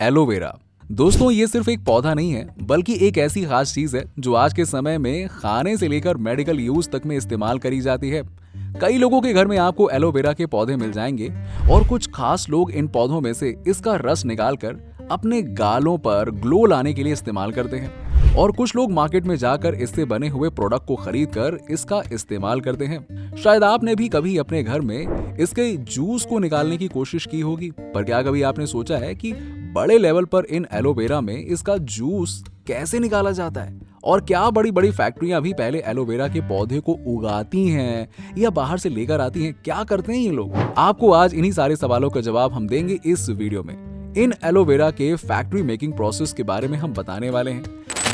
Aloe vera. दोस्तों, ये सिर्फ एक पौधा नहीं है, बल्कि एक ऐसी खास चीज है जो आज के समय में खाने से लेकर मेडिकल यूज तक में इस्तेमाल करी जाती है। कई लोगों के घर में आपको एलोवेरा के पौधे मिल जाएंगे और कुछ खास लोग इन पौधों में से इसका रस निकालकर अपने गालों पर ग्लो लाने के लिए इस्तेमाल करते हैं और कुछ लोग मार्केट में जाकर इससे बने हुए प्रोडक्ट को खरीदकर इसका इस्तेमाल करते हैं। शायद आपने भी कभी अपने घर में इसके जूस को निकालने की कोशिश की होगी, पर क्या कभी आपने सोचा है कि बड़े लेवल पर इन एलोवेरा में इसका जूस कैसे निकाला जाता है और क्या बड़ी बड़ी फैक्ट्रियां भी पहले एलोवेरा के पौधे को उगाती हैं या बाहर से लेकर आती हैं? क्या करते हैं ये लोग? आपको आज इन्हीं सारे सवालों का जवाब हम देंगे इस वीडियो में। इन एलोवेरा के फैक्ट्री मेकिंग प्रोसेस के बारे में हम बताने वाले हैं,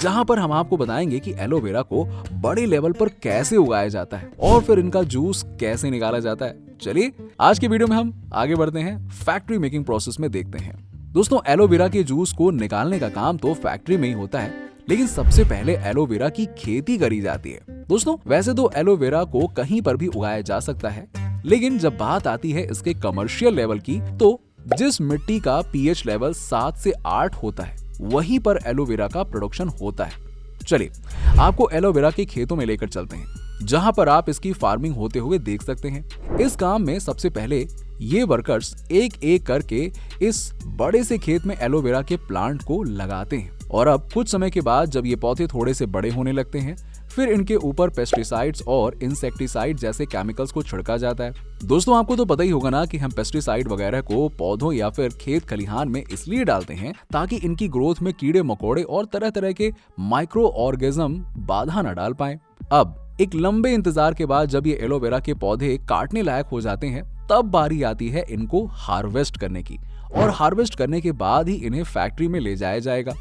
जहां पर हम आपको बताएंगे कि एलोवेरा को बड़े लेवल पर कैसे उगाया जाता है और फिर इनका जूस कैसे निकाला जाता है। चलिए आज के वीडियो में हम आगे बढ़ते हैं, फैक्ट्री मेकिंग प्रोसेस में देखते हैं। दोस्तों, एलोवेरा के जूस को निकालने का काम तो फैक्ट्री में ही होता है, लेकिन सबसे पहले एलोवेरा की खेती करी जाती है। दोस्तों, वैसे तो एलोवेरा को कहीं पर भी उगाया जा सकता है, लेकिन जब बात आती है इसके कमर्शियल लेवल की, तो जिस मिट्टी का पीएच लेवल 7 से 8 होता है, वहीं पर एलोवेरा का प्रोडक्शन होता है। चलिए आपको एलोवेरा के खेतों में लेकर चलते हैं, जहां पर आप इसकी फार्मिंग होते हुए देख सकते हैं। इस काम में सबसे पहले ये वर्कर्स एक एक करके इस बड़े से खेत में एलोवेरा के प्लांट को लगाते हैं और अब कुछ समय के बाद जब ये पौधे थोड़े से बड़े होने लगते हैं, फिर इनके ऊपर पेस्टिसाइड्स और इंसेक्टिसाइड जैसे केमिकल्स को छिड़का जाता है। दोस्तों, आपको तो पता ही होगा ना कि हम पेस्टिसाइड वगैरह को पौधों या फिर खेत खलिहान में इसलिए डालते हैं ताकि इनकी ग्रोथ में कीड़े मकोड़े और तरह तरह के माइक्रो ऑर्गेनिज्म बाधा न डाल पाए। अब एक लंबे इंतजार के बाद जब ये एलोवेरा के पौधे काटने लायक हो जाते हैं, तब बारी आती है इनको हार्वेस्ट करने की और हार्वेस्ट करने के बाद ही इन्हें फैक्ट्री में ले जाया जाएगा।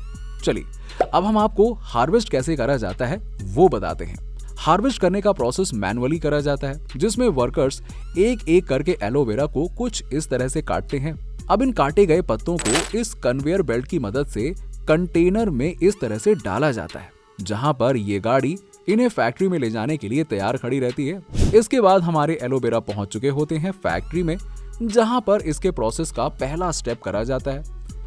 चलिए अब हम आपको हार्वेस्ट कैसे करा जाता है वो बताते हैं। हार्वेस्ट करने का प्रोसेस मैनुअली करा जाता है, जिसमें वर्कर्स एक एक करके एलोवेरा को कुछ इस तरह से काटते हैं। अब इन काटे गए पत्तों को इस कन्वेयर बेल्ट की मदद से कंटेनर में इस तरह से डाला जाता है, जहां पर ये गाड़ी इन्हें फैक्ट्री में ले जाने के लिए तैयार खड़ी रहती है। इसके बाद हमारे एलोवेरा पहुंच चुके होते हैं फैक्ट्री में, जहां पर इसके प्रोसेस का पहला स्टेप करा जाता है,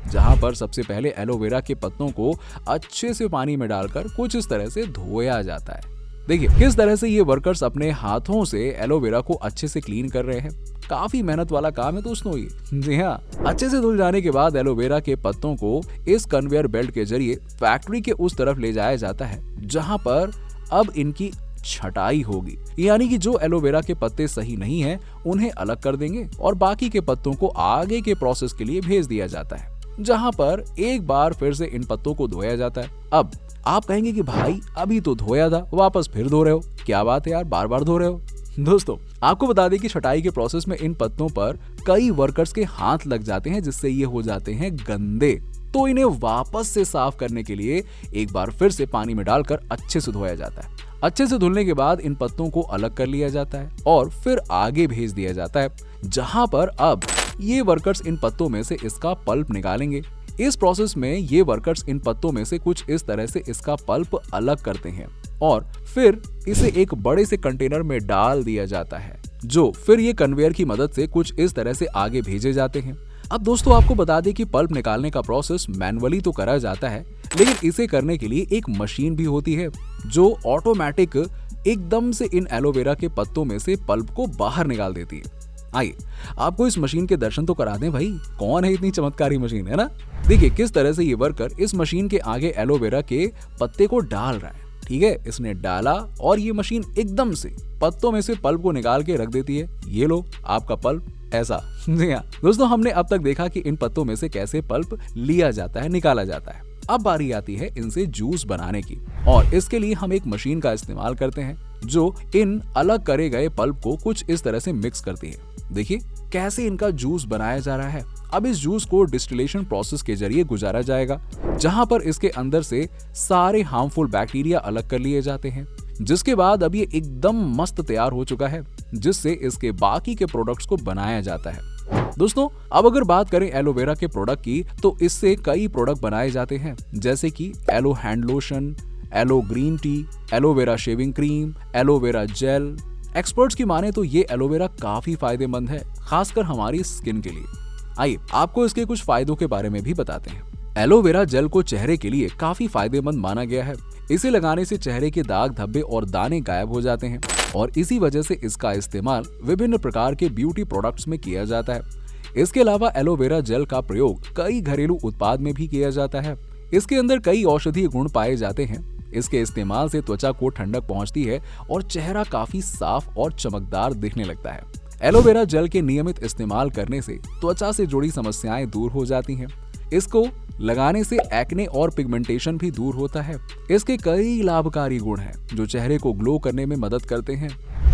जहां पर सबसे पहले एलोवेरा के पत्तों को अच्छे से पानी में डालकर कुछ इस तरह से धोया जाता है। देखिए किस तरह से ये वर्कर्स अपने हाथों से एलोवेरा को अच्छे से क्लीन कर रहे हैं। काफी मेहनत वाला काम है दोस्तों ये। जी हाँ, अच्छे से धुल जाने के बाद एलोवेरा के पत्तों को इस कन्वेयर बेल्ट के जरिए फैक्ट्री के उस तरफ ले जाया जाता है, जहां पर अब इनकी छटाई होगी, यानी कि जो एलोवेरा के पत्ते सही नहीं हैं, उन्हें अलग कर देंगे और बाकी के पत्तों को आगे के प्रोसेस के लिए भेज दिया जाता है, जहां पर एक बार फिर से इन पत्तों को धोया जाता है। अब आप कहेंगे कि भाई अभी तो धोया था, वापस फिर धो रहे हो, क्या बात है यार, बार बार धो रहे हो? दोस्तों, आपको बता दें कि छटाई के प्रोसेस में इन पत्तों पर कई वर्कर्स के हाथ लग जाते हैं, जिससे ये हो जाते हैं गंदे। तो इन्हें वापस से साफ करने के लिए एक बार फिर से पानी में डालकर अच्छे से धोया जाता है। अच्छे से धुलने के बाद इन पत्तों को अलग कर लिया जाता है और फिर आगे भेज दिया जाता है, जहां पर अब ये वर्कर्स इन पत्तों में से इसका पल्प निकालेंगे। इस प्रोसेस में ये वर्कर्स इन पत्तों में से कुछ इस तरह से इसका पल्प अलग करते हैं और फिर इसे एक बड़े से कंटेनर में डाल दिया जाता है, जो फिर ये कन्वेयर की मदद से कुछ इस तरह से आगे भेजे जाते हैं। अब दोस्तों, आपको बता दें कि पल्प निकालने का प्रोसेस मैनुअली तो करा जाता है, लेकिन इसे करने के लिए एक मशीन भी होती है जो ऑटोमेटिक एकदम से इन एलोवेरा के पत्तों में से पल्प को बाहर निकाल देती है। आइए आपको इस मशीन के दर्शन तो करा दें भाई, कौन है इतनी चमत्कारी मशीन, है ना? देखिए किस तरह से ये वर्कर इस मशीन के आगे एलोवेरा के पत्ते को डाल रहा है। ठीक है, इसने डाला और ये मशीन एकदम से पत्तों में से पल्प को निकाल के रख देती है। ये लो आपका पल्प, ऐसा। जी हाँ दोस्तों, हमने अब तक देखा कि इन पत्तों में से कैसे पल्प लिया जाता है, निकाला जाता है। अब बारी आती है इनसे जूस बनाने की, और इसके लिए हम एक मशीन का इस्तेमाल करते हैं जो इन अलग करे गए पल्प को कुछ इस तरह से मिक्स करती है। देखिए कैसे इनका जूस बनाया जा रहा है। अब इस जूस को डिस्टिलेशन प्रोसेस के जरिए गुजारा जाएगा, जहां पर इसके अंदर से सारे हार्मफुल बैक्टीरिया अलग कर लिए जाते हैं, जिसके बाद अब ये एकदम मस्त तैयार हो चुका है, जिससे इसके बाकी के प्रोडक्ट्स को बनाया जाता है। दोस्तों, अब अगर बात करें एलोवेरा के प्रोडक्ट की, तो इससे कई प्रोडक्ट बनाए जाते हैं, जैसे कि aloe hand lotion, aloe green tea, aloe vera shaving cream, aloe vera gel. Experts की माने तो ये एलोवेरा काफी फायदेमंद है, खासकर हमारी स्किन के लिए। आइए आपको इसके कुछ फायदों के बारे में भी बताते हैं। एलोवेरा जेल को चेहरे के लिए काफी फायदेमंद माना गया है। इसे लगाने से चेहरे के दाग धब्बे और दाने गायब हो जाते हैं और इसी वजह से इसका इस्तेमाल विभिन्न प्रकार के ब्यूटी प्रोडक्ट्स में किया जाता है। इसके अलावा एलोवेरा जेल का प्रयोग कई घरेलू उत्पाद में भी किया जाता है। इसके अंदर कई औषधीय गुण पाए जाते हैं। इसके इस्तेमाल से त्वचा को ठंडक पहुंचती है और चेहरा काफी साफ और चमकदार दिखने लगता है। एलोवेरा जेल के नियमित इस्तेमाल करने से त्वचा से जुड़ी समस्याएं दूर हो जाती हैं। इसको लगाने से एक्ने और पिगमेंटेशन भी दूर होता है। इसके कई लाभकारी गुण हैं जो चेहरे को ग्लो करने में मदद करते हैं।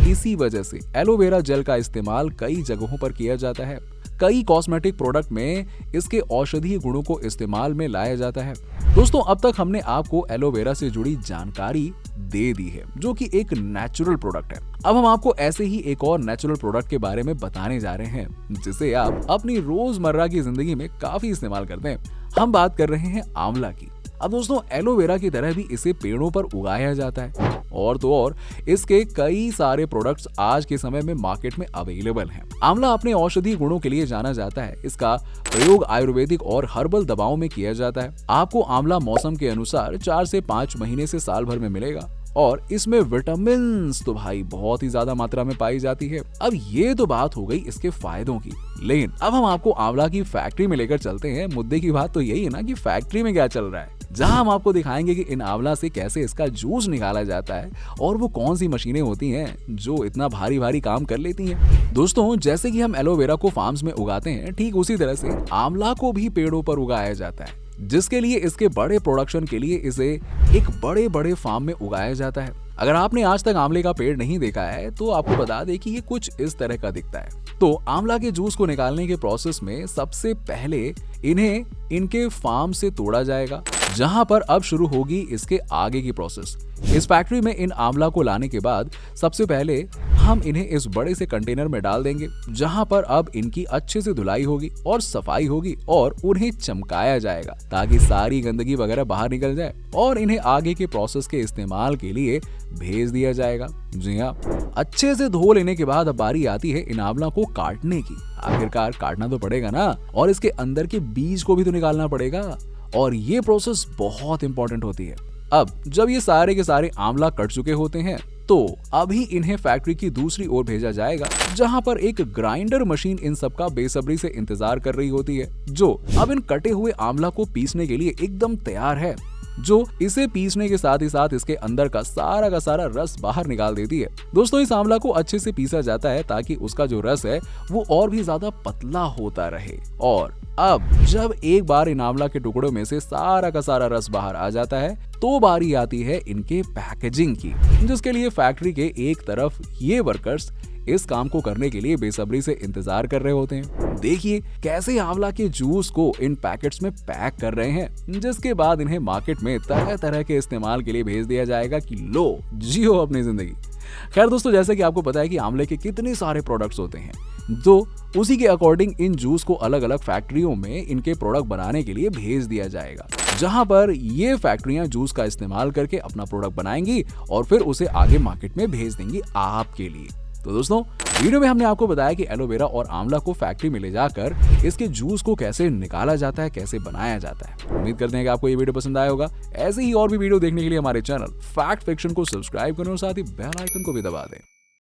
इसी वजह से एलोवेरा जेल का इस्तेमाल कई जगहों पर किया जाता है। कई कॉस्मेटिक प्रोडक्ट में इसके औषधीय गुणों को इस्तेमाल में लाया जाता है। दोस्तों, अब तक हमने आपको एलोवेरा से जुड़ी जानकारी दे दी है जो कि एक नेचुरल प्रोडक्ट है। अब हम आपको ऐसे ही एक और नेचुरल प्रोडक्ट के बारे में बताने जा रहे हैं जिसे आप अपनी रोजमर्रा की जिंदगी में काफी इस्तेमाल करते हैं। हम बात कर रहे हैं आंवला की। अब दोस्तों, एलोवेरा की तरह भी इसे पेड़ों पर उगाया जाता है और तो और इसके कई सारे प्रोडक्ट्स आज के समय में मार्केट में अवेलेबल हैं। आंवला अपने औषधीय गुणों के लिए जाना जाता है। इसका प्रयोग आयुर्वेदिक और हर्बल दवाओं में किया जाता है। आपको आंवला मौसम के अनुसार 4 से 5 महीने से साल भर में मिलेगा और इसमें विटामिन तो भाई बहुत ही ज्यादा मात्रा में पाई जाती है। अब ये तो बात हो गई इसके फायदों की, लेकिन अब हम आपको आंवला की फैक्ट्री में लेकर चलते हैं। मुद्दे की बात तो यही है ना कि फैक्ट्री में क्या चल रहा है, जहां हम आपको दिखाएंगे कि इन आंवला से कैसे इसका जूस निकाला जाता है और वो कौन सी मशीनें होती हैं जो इतना भारी भारी काम कर लेती हैं। दोस्तों, जैसे कि हम एलोवेरा को फार्म्स में उगाते हैं, ठीक उसी तरह से आंवला को भी पेड़ों पर उगाया जाता है, जिसके लिए इसके बड़े प्रोडक्शन के लिए इसे एक बड़े बड़े फार्म में उगाया जाता है। अगर आपने आज तक आंवले का पेड़ नहीं देखा है तो आपको बता दें कि ये कुछ इस तरह का दिखता है। तो आंवला के जूस को निकालने के प्रोसेस में सबसे पहले इन्हें इनके फार्म से तोड़ा जाएगा, जहां पर अब शुरू होगी इसके आगे की प्रोसेस। इस फैक्ट्री में इन आंवला को लाने के बाद सबसे पहले हम इन्हें इस बड़े से कंटेनर में डाल देंगे, जहां पर अब इनकी अच्छे से धुलाई होगी और सफाई होगी और उन्हें चमकाया जाएगा ताकि सारी गंदगी वगैरह बाहर निकल जाए और इन्हें आगे के प्रोसेस के इस्तेमाल के लिए भेज दिया जाएगा। जी हाँ, अच्छे से धो लेने के बाद अब बारी आती है इन आंवला को काटने की। आखिरकार काटना तो पड़ेगा ना, और इसके अंदर के बीज को भी तो निकालना पड़ेगा और ये प्रोसेस बहुत इंपॉर्टेंट होती है। अब जब ये सारे के सारे आंवला कट चुके होते हैं तो अभी इन्हें फैक्ट्री की दूसरी ओर भेजा जाएगा, जहां पर एक ग्राइंडर मशीन इन सब का बेसब्री से इंतजार कर रही होती है, जो अब इन कटे हुए आंवला को पीसने के लिए एकदम तैयार है, जो इसे पीसने के साथ ही साथ इसके अंदर का सारा रस बाहर निकाल देती है। दोस्तों, इस आंवला को अच्छे से पीसा जाता है ताकि उसका जो रस है वो और भी ज्यादा पतला होता रहे। और अब जब एक बार इन आंवला के टुकड़ों में से सारा का सारा रस बाहर आ जाता है तो बारी आती है इनके पैकेजिंग की, जिसके लिए फैक्ट्री के एक तरफ ये वर्कर्स इस काम को करने के लिए बेसब्री से इंतजार कर रहे होते हैं। देखिए कैसे आंवला के जूस को इन पैकेट्स में पैक कर रहे हैं, जिसके बाद इन्हें मार्केट में तरह तरह के इस्तेमाल के लिए भेज दिया जाएगा कि लो जियो अपनी जिंदगी। खैर दोस्तों, जैसे कि आपको पता है कि आंवले के कितने सारे प्रोडक्ट्स होते हैं, तो उसी के अकॉर्डिंग इन जूस को अलग अलग फैक्ट्रियों में इनके प्रोडक्ट बनाने के लिए भेज दिया जाएगा, जहां पर ये फैक्ट्रियां जूस का इस्तेमाल करके अपना प्रोडक्ट बनाएंगी और फिर उसे आगे मार्केट में भेज देंगी आपके लिए। तो दोस्तों, वीडियो में हमने आपको बताया कि एलोवेरा और आंवला को फैक्ट्री में ले जाकर इसके जूस को कैसे निकाला जाता है, कैसे बनाया जाता है। उम्मीद करते हैं कि आपको ये वीडियो पसंद आया होगा। ऐसे ही और भी वीडियो देखने के लिए हमारे चैनल फैक्ट फिक्शन को सब्सक्राइब करें और साथ ही बेल आइकन को भी दबा दें।